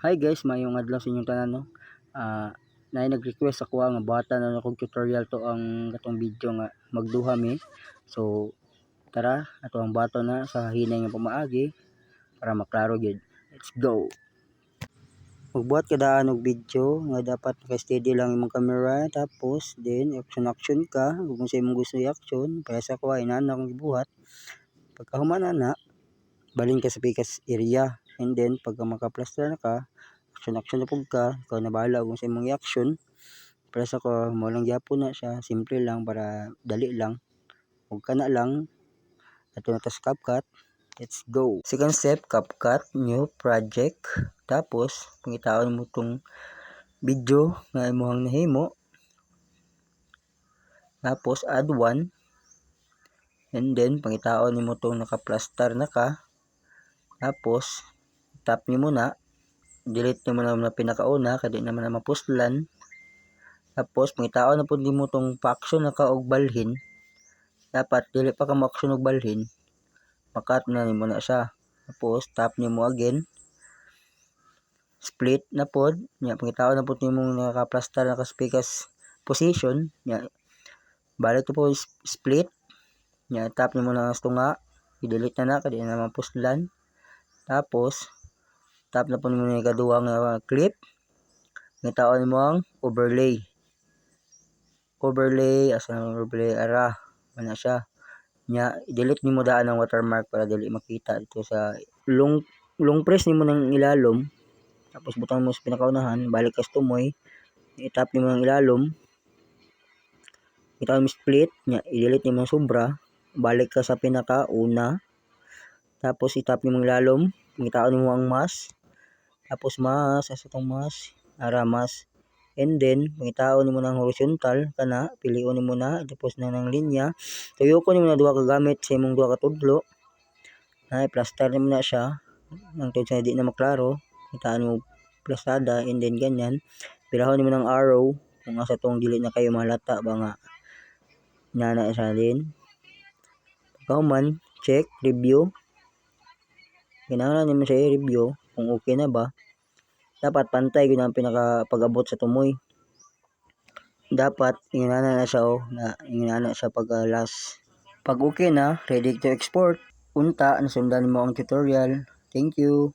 Hi guys, mayong adlaw sa inyong tanan no. Nay nag-request ako nga bata na akong tutorial to ang katong video nga magduha mi. So tara, ato ang bato na sa hinay nga pamaagi para maklaro gyud. Let's go. Magbuhat ka daan og video nga dapat naka-steady lang imong camera, tapos then action ka kung sa imong gusto i-action. Para sa kuha inana akong gibuhat. Pagka humana na, balhin ka sa pikas area, and then pagka maka-plaster na ka, action na pug ka, ikaw na bahala kung sa imong i-action. Pero sa ko mo lang gyapon na siya, simple lang para dali lang. Ug kana lang ato na tas CapCut. Let's go. Second step, CapCut, new project. Tapos pangitaon mo tong video nga imong nahimo. Tapos add one. And then pangitaon nimo tong naka-plaster na ka. Tapos tap nimo na, delete nimo na pinakauna kadi naman na mapuslan. Tapos pangitaon na pud nimo tong pa-action na ka og balhin. Dapat dili pa ka ma-action og balhin, makat na nimo na siya. Tapos tap nimo again, split na pod nya, pangitaon na pud nimo naka-plaster na ka-spikas position nya, balik to po split nya, tap nimo na tunga, i-delete na kadi na mapuslan. Tapos tap na po nimo ni kaduha nga clip, pangitaon nimo ang overlay asa overlay ara ana siya nya, i-delete nimo daan ang watermark para dili makita dito sa long press nimo ng ilalom. Tapos butang mo sa pinakaunahan, balik ka sa tumoy, i-tap nimo ang ilalom, itaw mo split nya, i-delete nimo ang sobra, balik ka sa pinakauna. Tapos i-tap nimo ang ilalom, pangitaon nimo ang mask, tapos mask asa tong mask ara mask. And then pangitaon nimo ng horizontal kana, pilion nimo na, tapos na ng linya, tuyokon nimo na duha ka gamit sa imong duha ka tudlo. Na plaster nimo na siya ang tungod sa di na maklaro, itaan mo plastada, and then ganyan pilahon nimo ng arrow kung asa tong dili na kayo mahalata ba nga nana sa din. Pagkahuman, check review, kinahanglan nimo siya i-review kung okay na ba. Dapat pantay gyud ang pinaka pag-abot sa tumoy. Dapat inana na siya na inana siya pag last. Pag okay na, ready to export. Unta nasundan mo ang tutorial. Thank you.